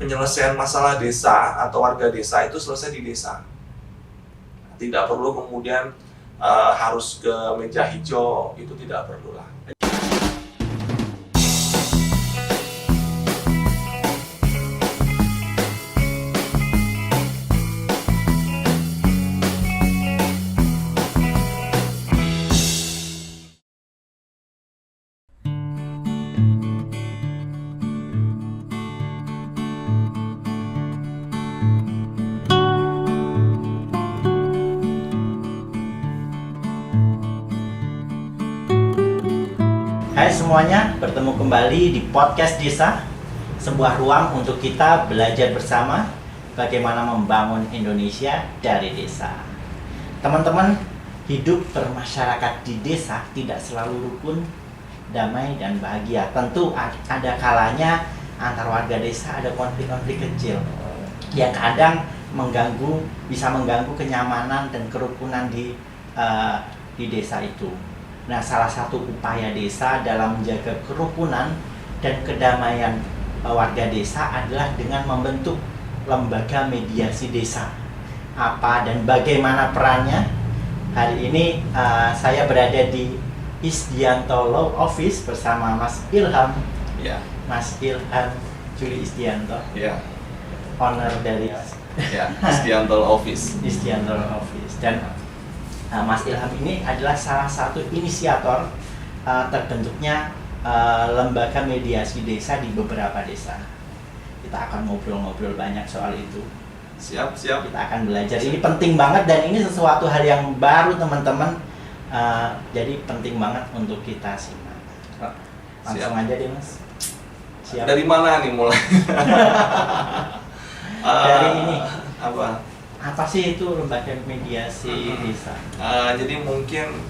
penyelesaian masalah desa atau warga desa itu selesai di desa. Tidak perlu kemudian harus ke meja hijau, itu tidak perlu lah. Hai semuanya, bertemu kembali di Podcast Desa, sebuah ruang untuk kita belajar bersama bagaimana membangun Indonesia dari desa. Teman-teman, hidup bermasyarakat di desa tidak selalu rukun, damai, dan bahagia. Tentu ada kalanya antar warga desa ada konflik-konflik kecil yang kadang bisa mengganggu kenyamanan dan kerukunan di desa itu. Nah, salah satu upaya desa dalam menjaga kerukunan dan kedamaian warga desa adalah dengan membentuk lembaga mediasi desa. Apa dan bagaimana perannya? Hari ini saya berada di Isdianto Law Office bersama Mas Ilham. Ya. Mas Ilham Juli Isdianto. Ya. Owner dari Isdianto Law Office. Isdianto Law Office. Dan Mas Ilham ini adalah salah satu inisiator terbentuknya lembaga mediasi desa di beberapa desa. Kita akan ngobrol-ngobrol banyak soal itu. Siap. Kita akan belajar. Ini penting banget dan ini sesuatu hal yang baru teman-teman. Jadi penting banget untuk kita simak. Langsung aja deh Mas. Siap. Dari mana nih mulai? Dari ini. Apa sih itu lembaga mediasi desa? Jadi mungkin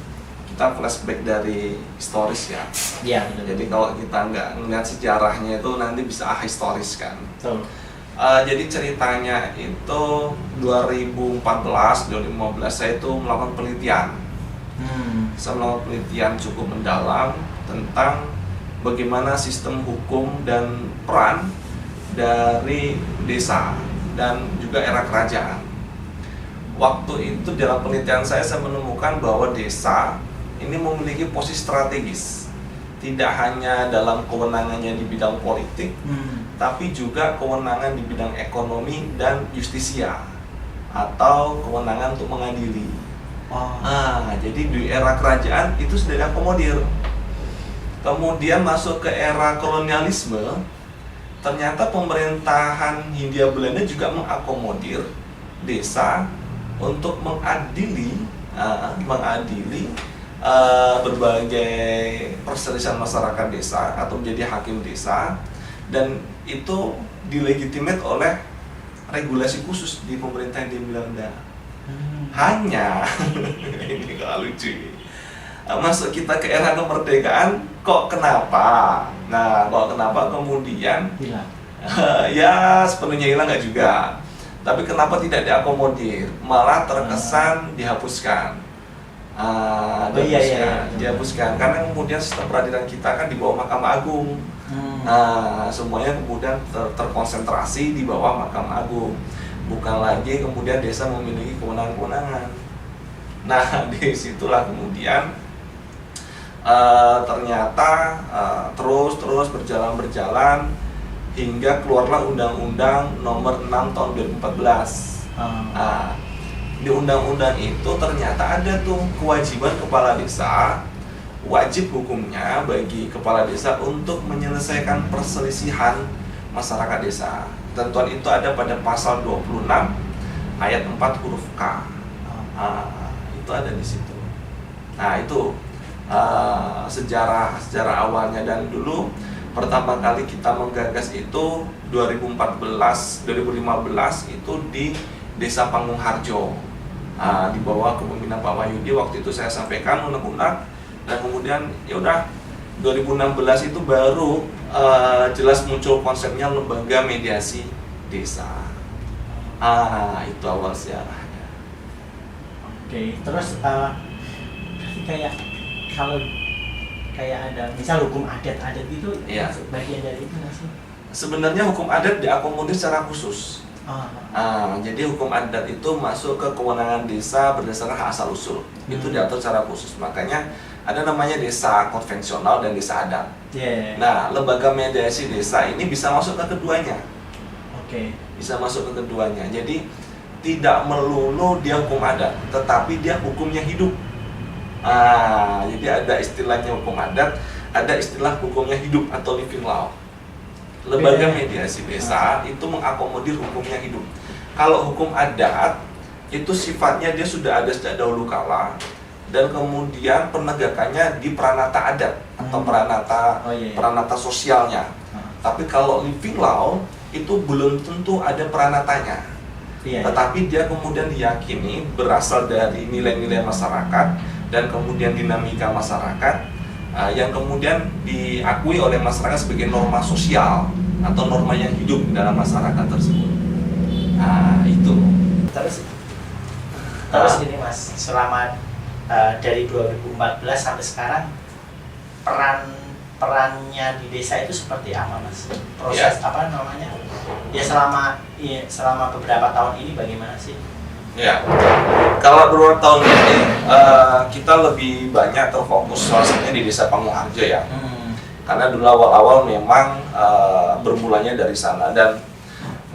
kita flashback dari historis ya. Iya, betul. Jadi kalau kita nggak ngeliat sejarahnya itu nanti bisa ahistoris kan. Betul. Jadi ceritanya itu 2014, 2015 saya itu melakukan penelitian. Saya melakukan penelitian cukup mendalam tentang bagaimana sistem hukum dan peran dari desa dan juga era kerajaan. Waktu itu dalam penelitian saya menemukan bahwa desa ini memiliki posisi strategis. Tidak hanya dalam kewenangannya di bidang politik, tapi juga kewenangan di bidang ekonomi dan justisia atau kewenangan untuk mengadili. Jadi di era kerajaan itu sudah diakomodir. Kemudian masuk ke era kolonialisme, ternyata pemerintahan Hindia Belanda juga mengakomodir desa untuk mengadili berbagai perselisihan masyarakat desa atau menjadi hakim desa, dan itu dilegitimate oleh regulasi khusus di pemerintahan di Belanda. Hanya ini kalau lucu, masuk kita ke era kemerdekaan, kok kenapa kemudian hilang? Ya sepenuhnya hilang nggak juga. Tapi kenapa tidak diakomodir, malah terkesan dihapuskan. Dihapuskan karena kemudian sistem peradilan kita kan di bawah Mahkamah Agung. Semuanya kemudian terkonsentrasi di bawah Mahkamah Agung, bukan lagi kemudian desa memiliki kewenangan-kewenangan. Nah, disitulah kemudian ternyata terus berjalan hingga keluarlah Undang-Undang Nomor 6 Tahun 2014. Di undang-undang itu ternyata ada tuh kewajiban kepala desa, wajib hukumnya bagi kepala desa untuk menyelesaikan perselisihan masyarakat desa. Ketentuan itu ada pada pasal 26 ayat 4 huruf K. Itu ada di situ. Nah, itu sejarah awalnya, dan dulu pertama kali kita menggagas itu 2015 itu di Desa Panggung Harjo, di bawah kepemimpinan Pak Wahyudi. Waktu itu saya sampaikan unek-unek, dan kemudian ya udah 2016 itu baru jelas muncul konsepnya lembaga mediasi desa. Itu awal sejarahnya. Oke, terus kayak kalau kayak ada misal hukum adat itu Iya. bagian dari itu nggak sih? sebenarnya hukum adat diakomodir secara khusus. Jadi hukum adat itu masuk ke kewenangan desa berdasarkan hak asal usul. Itu diatur secara khusus. Makanya ada namanya desa konvensional dan desa adat. Nah, lembaga mediasi desa ini bisa masuk ke keduanya. Bisa masuk ke keduanya. Jadi tidak melulu dia hukum adat, tetapi dia hukumnya hidup. Jadi ada istilahnya hukum adat, ada istilah hukumnya hidup atau living law. Lembaga mediasi desa itu mengakomodir hukumnya hidup. Kalau hukum adat itu sifatnya dia sudah ada sejak dahulu kala, dan kemudian penegakannya di peranata adat atau peranata sosialnya. Tapi kalau living law itu belum tentu ada peranatanya. Tetapi dia kemudian diyakini berasal dari nilai-nilai masyarakat dan kemudian dinamika masyarakat yang kemudian diakui oleh masyarakat sebagai norma sosial atau norma yang hidup dalam masyarakat tersebut. Itu. Terus ini Mas, selama dari 2014 sampai sekarang perannya di desa itu seperti apa Mas? Proses apa namanya? Ya selama beberapa tahun ini bagaimana sih? Ya, kalau beberapa tahun ini kita lebih banyak terfokus salah satunya di Desa Panguharjo ya. Karena dulu awal-awal memang bermulanya dari sana, dan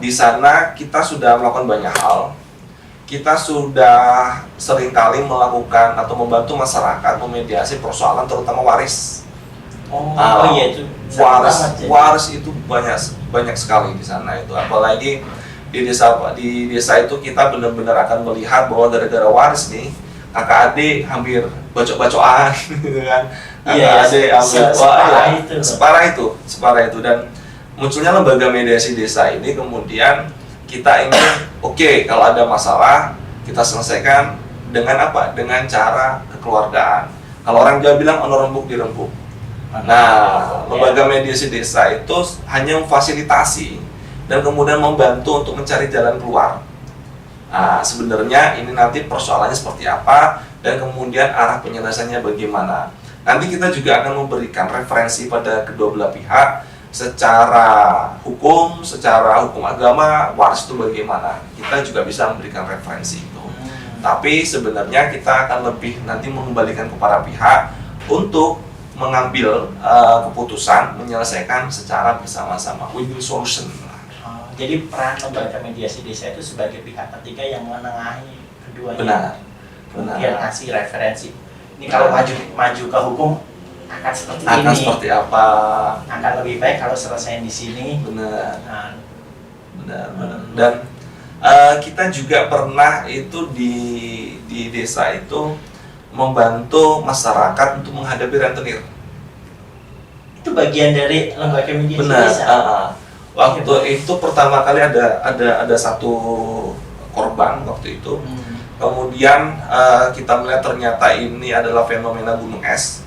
di sana kita sudah melakukan banyak hal. Kita sudah seringkali melakukan atau membantu masyarakat memediasi persoalan terutama waris. Itu Waris itu banyak sekali di sana itu, apalagi di desa itu kita benar-benar akan melihat bahwa gara-gara waris nih kakak adik hampir bacok-bacokan gitu kan. Kakak adik hampir separah itu, dan munculnya lembaga mediasi desa ini. Kemudian kita ingin kalau ada masalah kita selesaikan dengan apa? Dengan cara kekeluargaan. Kalau orang Jawa bilang ono rembuk dirembuk. Nah, lembaga mediasi desa itu hanya memfasilitasi dan kemudian membantu untuk mencari jalan keluar. Sebenarnya ini nanti persoalannya seperti apa dan kemudian arah penyelesaiannya bagaimana. Nanti kita juga akan memberikan referensi pada kedua belah pihak secara hukum agama, waris itu bagaimana. Kita juga bisa memberikan referensi itu. Tapi sebenarnya kita akan lebih nanti mengembalikan kepada pihak untuk mengambil keputusan menyelesaikan secara bersama-sama, win-win solution. Jadi peran lembaga mediasi desa itu sebagai pihak ketiga yang menengahi keduanya. Kemudian ngasih referensi. Ini kalau maju ke hukum akan seperti ini. Seperti apa? Akan lebih baik kalau selesai di sini. Benar. Dan kita juga pernah itu di desa itu membantu masyarakat untuk menghadapi rentenir. Itu bagian dari lembaga mediasi desa. Waktu itu pertama kali ada satu korban waktu itu. Kemudian kita melihat ternyata ini adalah fenomena gunung es.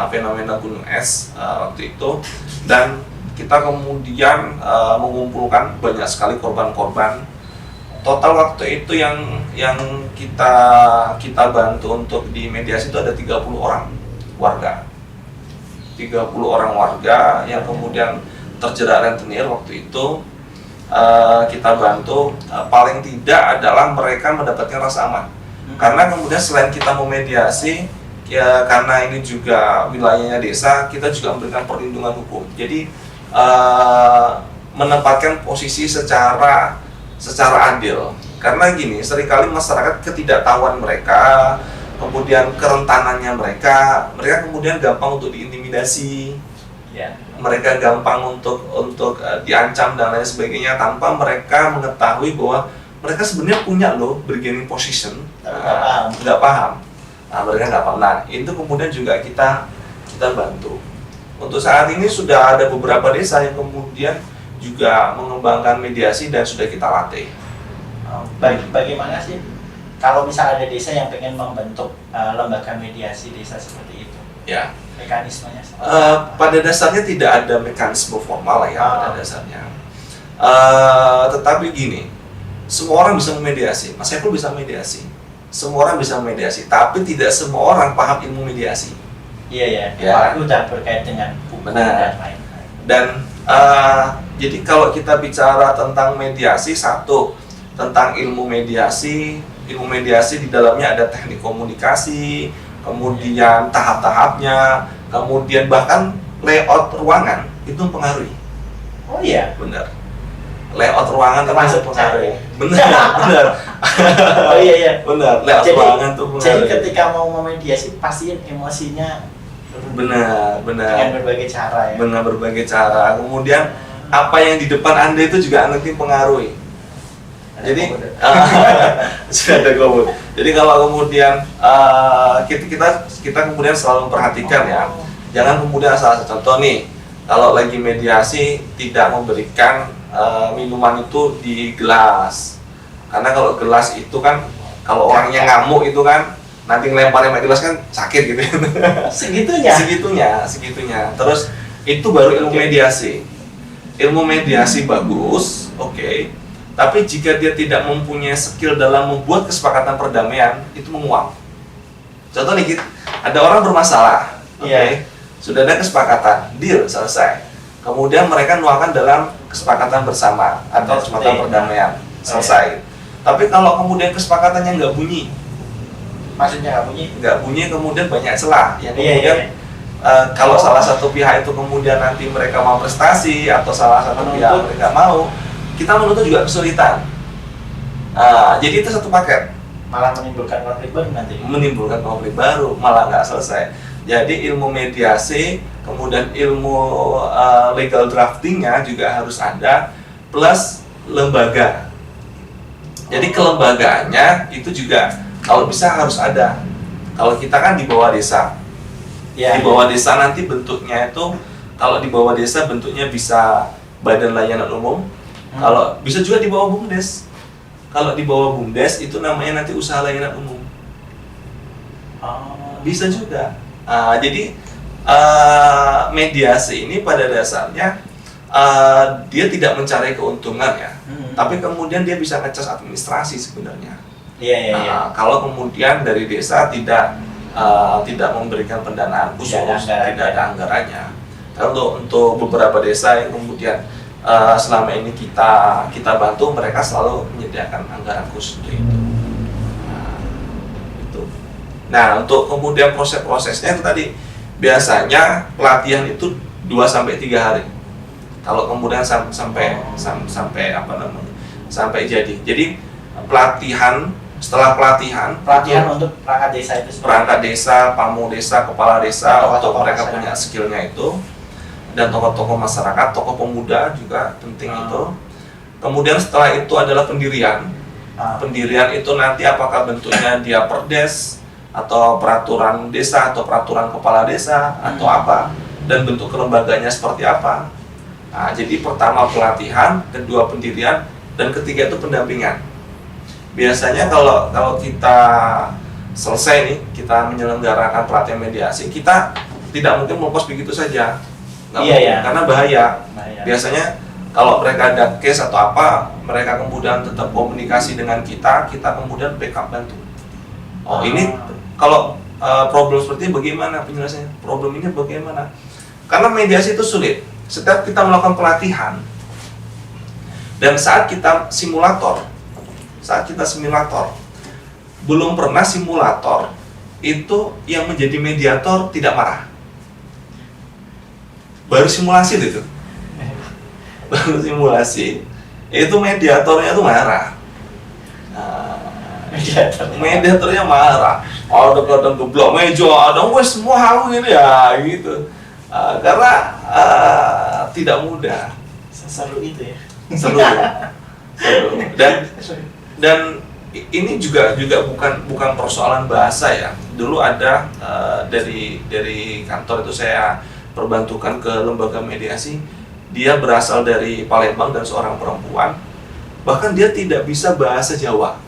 Fenomena gunung es waktu itu, dan kita kemudian mengumpulkan banyak sekali korban-korban. Total waktu itu yang kita bantu untuk di mediasi itu ada 30 orang warga. 30 orang warga yang kemudian terjerat rentenir waktu itu. Kita bantu, paling tidak adalah mereka mendapatkan rasa aman. Karena kemudian selain kita memediasi, karena ini juga wilayahnya desa, kita juga memberikan perlindungan hukum. Jadi menempatkan posisi secara adil. Karena gini, seringkali masyarakat ketidaktahuan mereka, kemudian kerentanannya mereka kemudian gampang untuk diintimidasi. Mereka gampang untuk diancam dan lain sebagainya tanpa mereka mengetahui bahwa mereka sebenarnya punya bargaining position, nggak paham. Mereka nggak paham. Nah, itu kemudian juga kita bantu. Untuk saat ini sudah ada beberapa desa yang kemudian juga mengembangkan mediasi dan sudah kita latih. Bagaimana sih kalau misal ada desa yang pengen membentuk lembaga mediasi desa seperti itu? Mekanismenya pada dasarnya tidak ada mekanisme formal pada dasarnya. Tetapi gini, semua orang bisa memediasi. Mas Saiful bisa mediasi. Semua orang bisa memediasi, tapi tidak semua orang paham ilmu mediasi. Apalagi udah berkait dengan hukum dan lain-lain. Dan Jadi kalau kita bicara tentang mediasi, satu tentang ilmu mediasi di dalamnya ada teknik komunikasi, kemudian tahap-tahapnya, kemudian bahkan layout ruangan itu mempengaruhi. Oh iya, Benar. Layout ruangan termasuk itu mempengaruhi. cari. Benar. Oh iya. Benar. Layout ruangan itu Jadi mempengaruhi. ketika mau memediasi pastiin emosinya Benar. dengan berbagai cara ya. Dengan berbagai cara. Kemudian apa yang di depan Anda itu juga nanti mempengaruhi. Jadi sudah ada gobut. Jadi kalau kemudian kita kemudian selalu memperhatikan ya, jangan kemudian salah satu contoh nih, kalau lagi mediasi tidak memberikan minuman itu di gelas, karena kalau gelas itu kan kalau orangnya ngamuk itu kan nanti ngelempar gelas kan sakit gitu. Segitunya. Terus itu baru ilmu mediasi. Ilmu mediasi bagus, oke. Tapi jika dia tidak mempunyai skill dalam membuat kesepakatan perdamaian, itu menguap. Contoh nih, ada orang bermasalah, oke. Sudah ada kesepakatan, deal, selesai. Kemudian mereka nuangkan dalam kesepakatan bersama atau kesepakatan perdamaian, selesai. Tapi kalau kemudian kesepakatannya nggak bunyi, Maksudnya nggak bunyi, kemudian banyak celah yang kemudian kalau salah satu pihak itu kemudian nanti mereka mau prestasi atau salah satu pihak mereka mau, kita menuntut juga kesulitan. Jadi itu satu paket, malah menimbulkan konflik baru, malah nggak selesai. Jadi ilmu mediasi, kemudian ilmu legal draftingnya juga harus ada, plus lembaga. Jadi kelembagaannya itu juga kalau bisa harus ada. Kalau kita kan di bawah desa, di bawah desa nanti bentuknya itu, kalau di bawah desa bentuknya bisa badan layanan umum, kalau bisa juga di bawah BUMDes. Kalau di bawah BUMDes itu namanya nanti usaha layanan umum. Bisa juga. Jadi mediasi ini pada dasarnya dia tidak mencari keuntungan ya, tapi kemudian dia bisa ngecas administrasi sebenarnya. Kalau kemudian dari desa tidak memberikan pendanaan khusus, tidak ada anggarannya. Untuk beberapa desa yang kemudian selama ini kita bantu, mereka selalu menyediakan anggaran khusus untuk itu. Nah, untuk kemudian proses-prosesnya itu tadi biasanya pelatihan itu 2-3 hari. Kalau kemudian sampai jadi. Jadi pelatihan, setelah pelatihan untuk perangkat desa itu sendiri. Perangkat desa, pamong desa, kepala desa, untuk mereka masyarakat. punya skillnya itu, dan tokoh-tokoh masyarakat, tokoh pemuda juga penting itu. Kemudian setelah itu adalah pendirian. Pendirian itu nanti apakah bentuknya dia perdes atau peraturan desa atau peraturan kepala desa atau apa, dan bentuk kelembagaannya seperti apa. Nah, jadi pertama pelatihan, kedua pendirian, dan ketiga itu pendampingan. Biasanya kalau kita selesai nih, kita menyelenggarakan pelatihan mediasi, kita tidak mungkin melepas begitu saja. Karena bahaya. Biasanya kalau mereka ada case atau apa, mereka kemudian tetap komunikasi dengan kita kemudian backup bantu. Ini kalau problem seperti ini bagaimana penjelasannya? Problem ini bagaimana? Karena mediasi itu sulit. Setiap kita melakukan pelatihan dan saat kita simulator, belum pernah simulator itu yang menjadi mediator tidak marah. Baru simulasi itu. Itu mediatornya tuh marah. Mediatornya marah. Kadang geblok meja, ada semua hal ini ya gitu. Karena tidak mudah. Seru itu ya. Seru. Dan ini juga bukan persoalan bahasa ya. Dulu ada dari kantor itu saya perbantukan ke lembaga mediasi. Dia berasal dari Palembang dan seorang perempuan. Bahkan dia tidak bisa bahasa Jawa.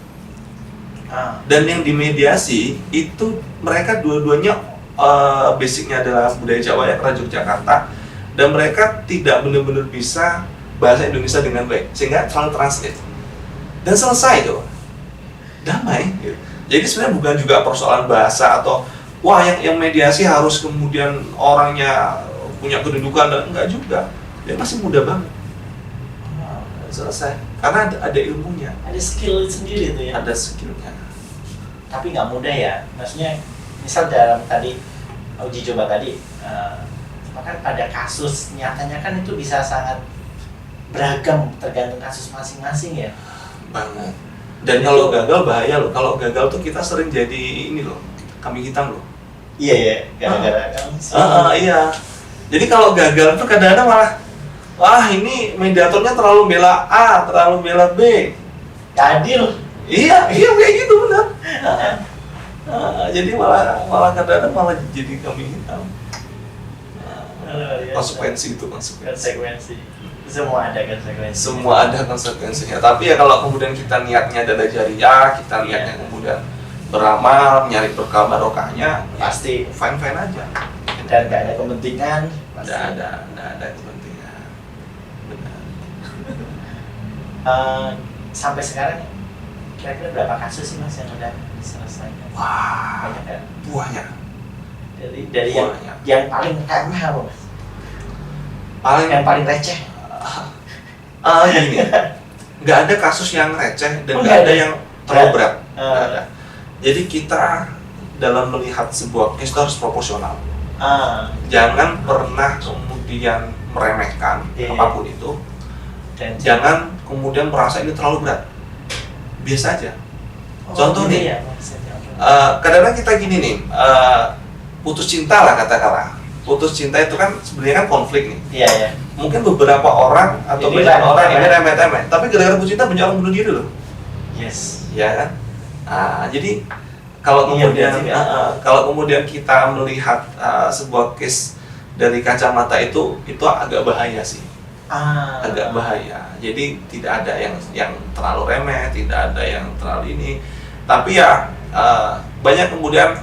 Dan yang dimediasi itu mereka dua-duanya basicnya adalah budaya Jawa ya, kerajaan Yogyakarta, dan mereka tidak benar-benar bisa bahasa Indonesia dengan baik, sehingga selalu translate dan selesai tuh, damai gitu. Jadi sebenarnya bukan juga persoalan bahasa atau yang mediasi harus kemudian orangnya punya kedudukan, dan enggak juga. dia masih muda banget. Selesai. Karena ada ilmunya. Ada skill sendiri tuh ya. Ada skillnya. Tapi nggak mudah ya. Maksudnya, misal dalam tadi uji coba tadi, bahkan pada kasus nyatanya kan itu bisa sangat beragam tergantung kasus masing-masing ya. Banget. Dan kalau gagal bahaya loh. Kalau gagal tuh kita sering jadi ini loh, kambing hitam loh. Iya ya, gara-gara kan. Iya. Jadi kalau gagal tuh kadang-kadang malah, wah ini mediatornya terlalu bela A, terlalu bela B. Adil. Iya kayak gitu benar. Jadi malah kadang-kadang malah jadi kambing hitam. Konsekuensi. Semua ada konsekuensi. Semua ada konsekuensinya. Tapi ya kalau kemudian kita niatnya adalah jariah, kita niatnya kemudian beramal, nyari berkah barokahnya, pasti fine aja. Dan nggak ada kepentingan. Nggak ada kepentingan. Benar. Sampai sekarang kira-kira berapa kasus sih Mas yang udah diselesaikan? Wah, banyak ya? Banyak. Dari yang paling remeh apa Mas? Yang paling receh? Gini, nggak ada kasus yang receh dan nggak ada yang terlalu berat. Nggak ada. Jadi kita dalam melihat sebuah case itu harus proporsional. Jangan pernah kemudian meremehkan apapun itu. Dan jangan kemudian merasa ini terlalu berat. Biasa aja. Contoh nih, kadang-kadang kita gini nih, putus cinta lah katakanlah. Putus cinta itu kan sebenarnya kan konflik nih. Iya. Mungkin beberapa orang atau banyak orang ini remeh-temeh, tapi gara-gara putus cinta banyak orang bunuh diri loh. Yes. Ya kan? Jadi kalau kemudian kita melihat sebuah case dari kacamata itu agak bahaya sih. Agak bahaya. Jadi tidak ada yang terlalu remeh, tidak ada yang terlalu ini. Tapi ya banyak kemudian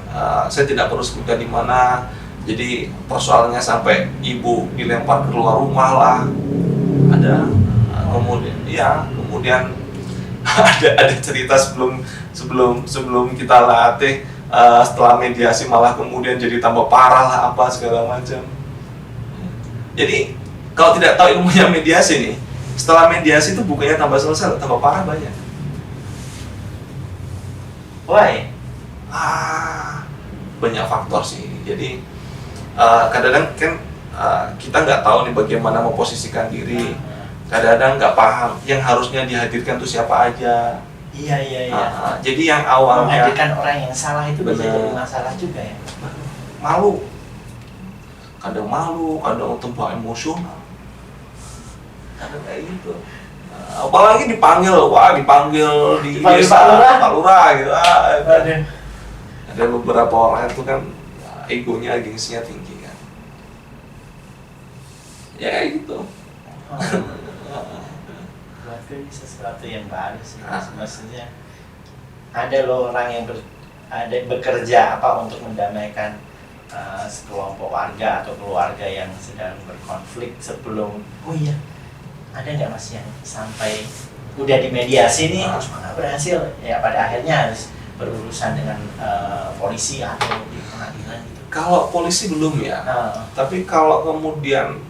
saya tidak perlu sebutkan di mana. Jadi persoalannya sampai ibu dilempar keluar rumah lah. Ada kemudian ada cerita sebelum kita latih, setelah mediasi malah kemudian jadi tambah parah lah apa segala macam. Jadi kalau tidak tahu ilmunya mediasi nih, setelah mediasi itu bukannya tambah selesai, tambah parah banyak. Why? Banyak faktor sih. Jadi kadang-kadang kan kita nggak tahu nih bagaimana memposisikan diri. Kadang-kadang nggak paham yang harusnya dihadirkan tuh siapa aja. Iya. Jadi yang awalnya menghadirkan orang yang salah itu bisa jadi masalah juga ya. Malu, kadang tempat emosional, kadang kayak gitu. Apalagi dipanggil di desa, Pak Lurah gitu. Ada beberapa orang itu kan egonya, gengsinya tinggi kan. Ya kayak gitu. Berarti ini sesuatu yang baru sih. Maksudnya ada loh orang yang bekerja untuk mendamaikan sekelompok warga atau keluarga yang sedang berkonflik sebelum. Oh iya, ada nggak Mas yang sampai udah dimediasi nih terus nggak berhasil ya, pada akhirnya harus berurusan dengan polisi atau di pengadilan gitu? Kalau polisi belum ya, tapi kalau kemudian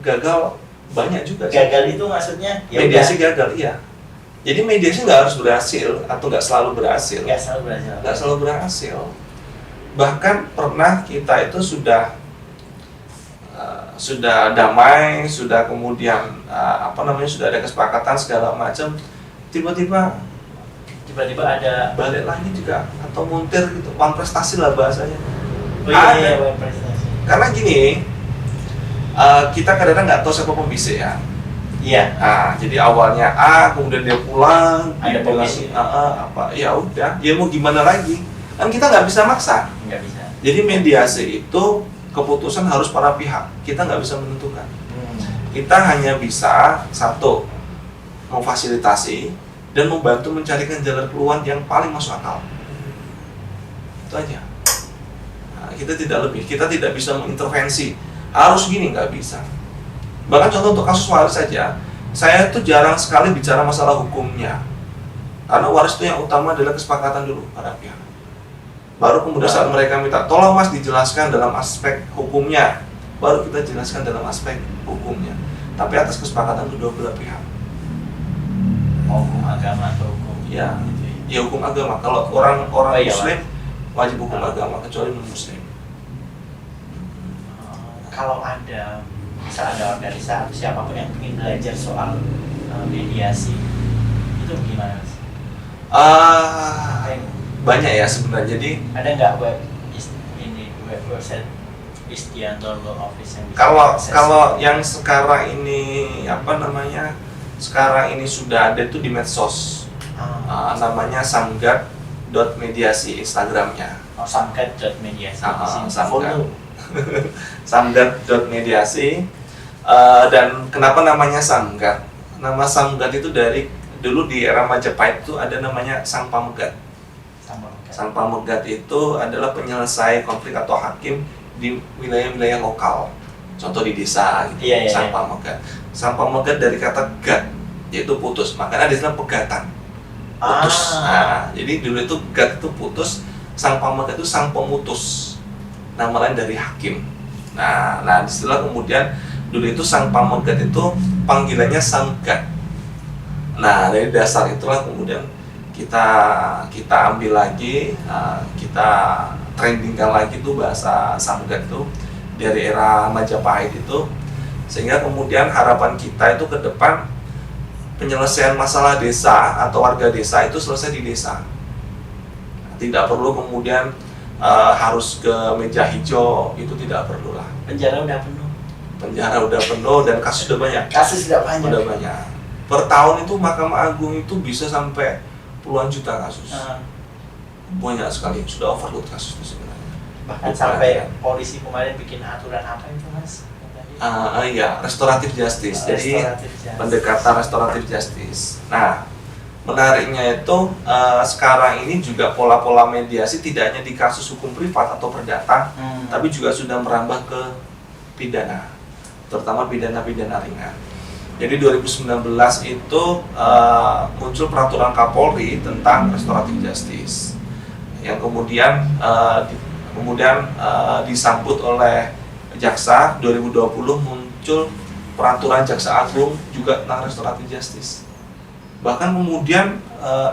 gagal banyak juga. Gagal itu maksudnya ya mediasi gagal, iya. Jadi mediasi nggak harus berhasil atau nggak selalu berhasil. Nggak selalu berhasil. Bahkan pernah kita itu sudah damai, sudah kemudian sudah ada kesepakatan segala macam, tiba-tiba ada balik lagi juga atau muntir gitu, uang prestasi lah bahasanya. Uang prestasi. Karena gini, kita kadang-kadang nggak tahu siapa pembisik ya. Iya. Jadi awalnya A, kemudian dia pulang, ada pembisik. Ya udah, dia mau gimana lagi? Kan kita nggak bisa maksa. Nggak bisa. Jadi mediasi itu keputusan harus para pihak. Kita nggak bisa menentukan. Kita hanya bisa satu, memfasilitasi dan membantu mencarikan jalan keluar yang paling masuk akal. Itu aja. Kita tidak lebih. Kita tidak bisa mengintervensi. Harus gini, nggak bisa. Bahkan contoh untuk kasus waris saja, saya tuh jarang sekali bicara masalah hukumnya. Karena waris itu yang utama adalah kesepakatan dulu para pihak. Baru kemudian saat mereka minta, tolong Mas dijelaskan dalam aspek hukumnya, baru kita jelaskan dalam aspek hukumnya. tapi atas kesepakatan kedua belah pihak. Hukum agama atau hukum Ya, gitu ya. ya hukum agama. Kalau orang iya, Muslim wajib hukum agama kecuali non Muslim. Kalau ada misal ada organisasi atau siapapun yang ingin belajar soal mediasi itu gimana Mas? Banyak ya sebenarnya. Jadi Ada nggak website Istianto Law Office yang bisa kalau diakses? yang sekarang ini sekarang ini sudah ada itu di medsos. Namanya samgat.mediasi Instagramnya. Samgat.mediasi. Samgat. Samgat.mediasi. Dan kenapa namanya Samgat? Nama Samgat itu dari dulu di era Majapahit itu ada namanya Sang Pamegat. Sang Pamegat itu adalah penyelesai konflik atau hakim di wilayah-wilayah lokal. Contoh di desa gitu. Iya. Sang Pamegat. Sang Pamegat dari kata gat, yaitu putus. Makanya ada istilah pegatan. Putus. Nah, jadi dulu itu gat itu putus, Sang Pamegat itu sang pemutus. Nama lain dari hakim. Nah, istilah kemudian dulu itu Sang Pamegat itu panggilannya Samgat. Nah, dari dasar itulah kemudian kita ambil lagi, kita trendingkan lagi tuh bahasa Samgat itu dari era Majapahit itu, sehingga kemudian harapan kita itu ke depan penyelesaian masalah desa atau warga desa itu selesai di desa. Tidak perlu kemudian harus ke meja hijau, itu tidak perlu lah. Penjara udah penuh. Penjara udah penuh dan kasus udah banyak. Udah banyak. Per tahun itu Mahkamah Agung itu bisa sampai puluhan juta kasus. Banyak sekali, sudah overload kasus itu sebenarnya. Bahkan sampai polisi kemarin bikin aturan apa itu Mas? Iya, restoratif justice. Jadi pendekatan restoratif justice. Nah, menariknya itu sekarang ini juga pola-pola mediasi tidak hanya di kasus hukum privat atau perdata, tapi juga sudah merambah ke pidana, terutama pidana-pidana ringan. Jadi 2019 itu muncul peraturan Kapolri tentang restoratif justice, yang kemudian disambut oleh jaksa. 2020 muncul peraturan Jaksa Agung juga tentang restoratif justice. Bahkan kemudian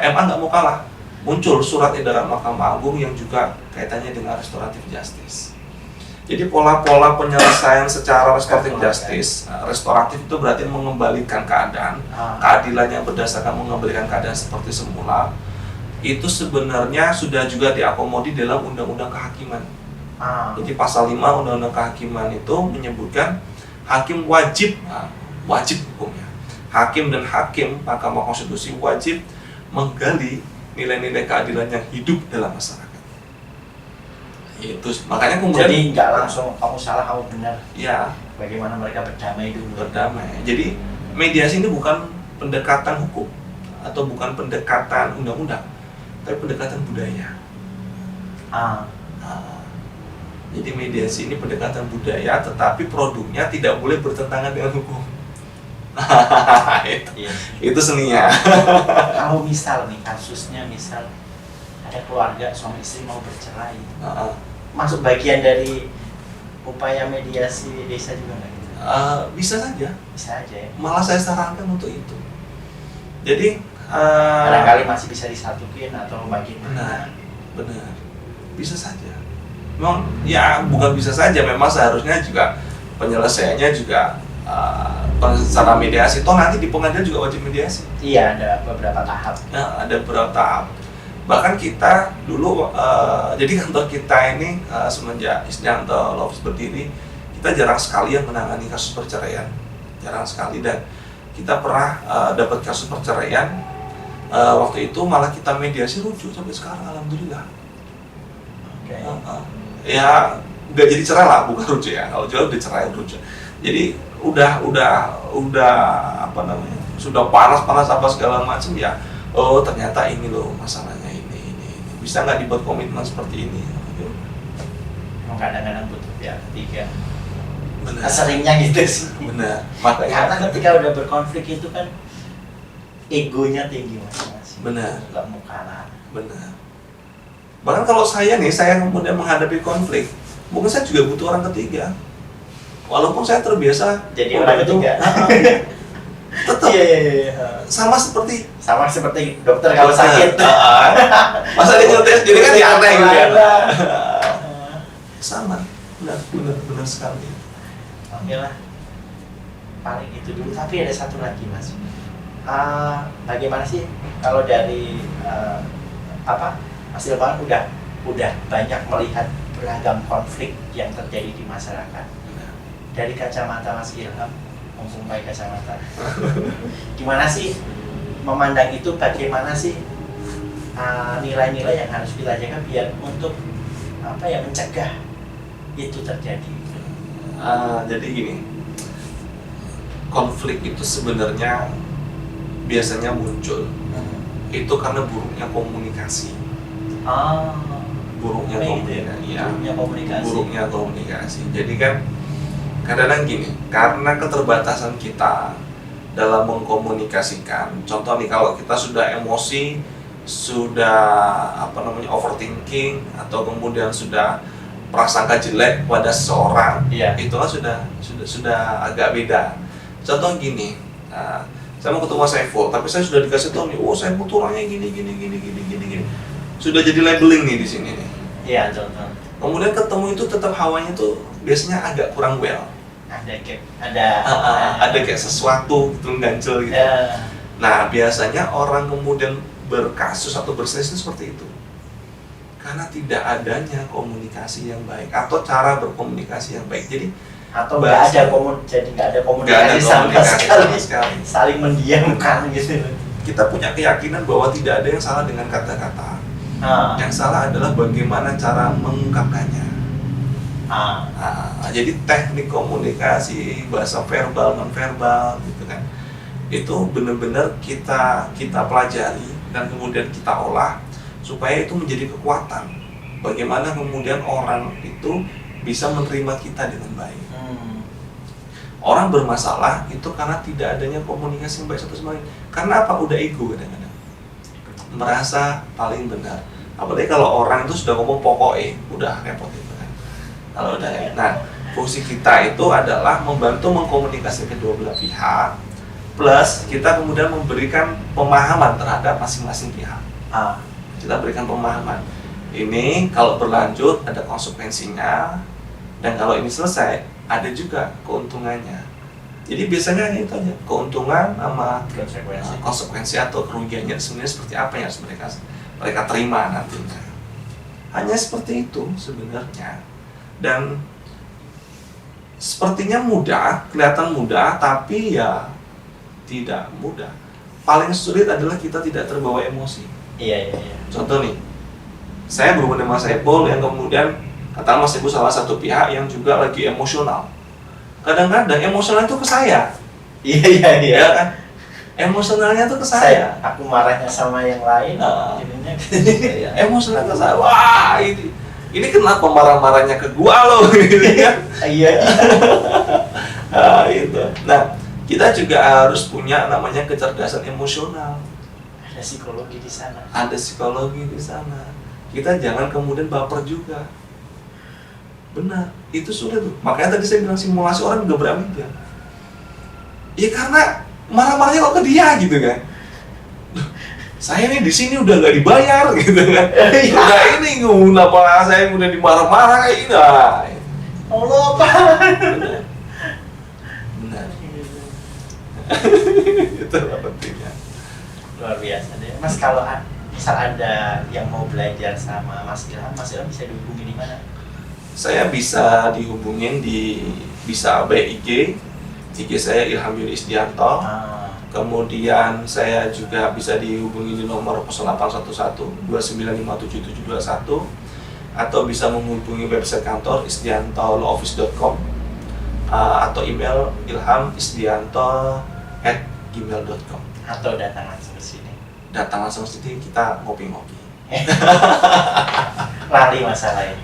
MA nggak mau kalah, muncul surat edaran Mahkamah Agung yang juga kaitannya dengan restoratif justice. Jadi pola-pola penyelesaian secara restoratif justice, restoratif itu berarti mengembalikan keadaan, keadilan yang berdasarkan mengembalikan keadaan seperti semula, itu sebenarnya sudah juga diakomodir dalam Undang-Undang Kehakiman. Jadi pasal 5 Undang-Undang Kehakiman itu menyebutkan hakim wajib hukumnya. Hakim dan hakim Mahkamah Konstitusi wajib menggali nilai-nilai keadilan yang hidup dalam masyarakat. Itu makanya kemudian jadi nggak langsung kamu salah kamu benar. Ya. Bagaimana mereka berdamai dulu. Jadi mediasi ini bukan pendekatan hukum atau bukan pendekatan undang-undang, tapi pendekatan budaya. Jadi mediasi ini pendekatan budaya, tetapi produknya tidak boleh bertentangan dengan hukum. Itu seninya. Kalau misal nih kasusnya ada keluarga suami istri mau bercerai, masuk bagian dari upaya mediasi desa juga nggak gitu? Bisa saja. Bisa aja ya. Malah saya sarankan untuk itu. Jadi barangkali masih bisa disatuin atau bagaimana? Benar. Bisa saja. Memang ya bukan bisa saja, memang seharusnya juga penyelesaiannya juga secara mediasi. Toh nanti di pengadilan juga wajib mediasi. Iya, ada beberapa tahap. Ada beberapa tahap. Bahkan kita dulu, jadi kantor kita ini semenjak Istianto Law Office berdiri, kita jarang sekali yang menangani kasus perceraian, jarang sekali. Dan kita pernah dapat kasus perceraian, waktu itu malah kita mediasi rujuk sampai sekarang, alhamdulillah. Okay. Ya nggak jadi cerai lah, bukan rujuk ya. Kalau jual udah cerai rujuk. Jadi udah apa namanya, sudah panas apa segala macam ya. Oh ternyata ini loh masalahnya ini. Bisa nggak dibuat komitmen seperti ini? Emang kadang-kadang butuh pihak ketiga. Benar. Seringnya gitu sih. Benar. Makanya karena ketika udah berkonflik itu kan egonya tinggi masing-masing. Benar. Nggak mau kalah. Benar. Bahkan kalau saya kemudian menghadapi konflik, mungkin saya juga butuh orang ketiga. walaupun saya terbiasa jadi orang ketiga. Tetap Iya. sama seperti dokter kalau sakit. Masa dia nyetes jadi kan ya aneh gitu kan. Sama, benar sekali. Oke lah, paling itu dulu. Tapi ada satu lagi Mas. Bagaimana sih kalau dari Mas Ilham udah banyak melihat beragam konflik yang terjadi di masyarakat. Dari kacamata Mas Ilham, mempunyai kacamata, gimana sih memandang itu? Bagaimana sih nilai-nilai yang harus kita jaga biar untuk mencegah itu terjadi? Jadi gini, konflik itu sebenarnya biasanya muncul itu karena buruknya komunikasi. Buruknya komunikasi. Jadi kan kadang-kadang gini, karena keterbatasan kita dalam mengkomunikasikan. Contoh nih, kalau kita sudah emosi, sudah overthinking, atau kemudian sudah prasangka jelek pada seseorang, itu kan sudah agak beda. Contoh gini, saya mau ketemu Saiful, tapi saya sudah dikasih tahu nih, Saiful tuh orangnya gini. Sudah jadi labeling nih di sini nih. Iya, contoh. Kemudian ketemu itu tetap hawanya tuh biasanya agak kurang well. Ada kayak sesuatu gitu ganjel gitu. Nah, biasanya orang kemudian berkasus atau berselisih seperti itu karena tidak adanya komunikasi yang baik atau cara berkomunikasi yang baik. Jadi atau nggak ada komunikasi sama sekali, saling mendiamkan gitu. Kita punya keyakinan bahwa tidak ada yang salah dengan kata-kata. Yang salah adalah bagaimana cara mengungkapkannya. Jadi teknik komunikasi, bahasa verbal, non-verbal gitu kan, itu benar-benar kita pelajari dan kemudian kita olah supaya itu menjadi kekuatan. Bagaimana kemudian orang itu bisa menerima kita dengan baik. Orang bermasalah itu karena tidak adanya komunikasi yang baik satu sama lain. Karena apa? Udah ego kadang-kadang, merasa paling benar. Apalagi kalau orang itu sudah ngomong pokoknya, udah repot gitu kan. Kalau udah, nah fungsi kita itu adalah membantu mengkomunikasi kedua belah pihak, plus kita kemudian memberikan pemahaman terhadap masing-masing pihak. Kita berikan pemahaman. Ini kalau berlanjut ada konsekuensinya, dan kalau ini selesai ada juga keuntungannya. Jadi biasanya hanya itu aja, keuntungan sama konsekuensi atau kerugiannya sebenarnya seperti apa yang harus mereka terima nantinya. Hanya seperti itu sebenarnya. Dan sepertinya mudah, kelihatan mudah, tapi ya tidak mudah. Paling sulit adalah kita tidak terbawa emosi. Iya. Contoh nih, saya berhubungan dengan Mas Saiful yang kemudian kata Mas Saiful salah satu pihak yang juga lagi emosional. Kadang-kadang emosional itu ke saya. Iya. Ya kan? Emosionalnya tuh ke saya. Aku marahnya sama yang lain. Emosional ke saya. Wah, ini kenapa marah-marahnya ke gua loh gitu kan? Iya. Itu. Nah, kita juga harus punya namanya kecerdasan emosional. Ada psikologi di sana. Kita jangan kemudian baper juga. Benar, itu sulit tuh. Makanya tadi saya bilang simulasi orang juga berani kan. Ya karena marah-marahnya kok ke dia gitu kan. Saya nih di sini udah nggak dibayar gitu kan. Udah ini kenapa saya udah dimarah-marah kayak gini. Allah apa? Benar. Itulah pentingnya. Luar biasa deh. Mas, kalau misal ada yang mau belajar sama Mas Ilham bisa dihubungi di mana? Saya bisa dihubungin bisa IG saya Ilham Yuni Isdianto. Kemudian saya juga bisa dihubungi di nomor 0811-2957-721 atau bisa menghubungi website kantor isdiantolawoffice.com atau email ilhamisdianto@gmail.com atau datang langsung ke sini. Kita ngopi-ngopi. Lari masalahnya.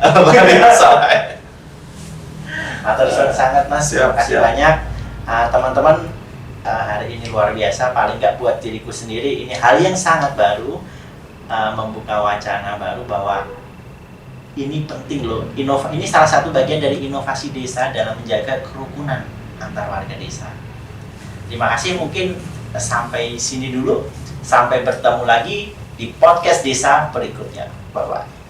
Matur suwun sangat Mas. Terima kasih banyak. Teman-teman, hari ini luar biasa. Paling nggak buat diriku sendiri ini hal yang sangat baru, membuka wacana baru bahwa Ini penting loh. Ini salah satu bagian dari inovasi desa dalam menjaga kerukunan antar warga desa. Terima kasih, mungkin sampai sini dulu. Sampai bertemu lagi di podcast desa berikutnya. Bye-bye.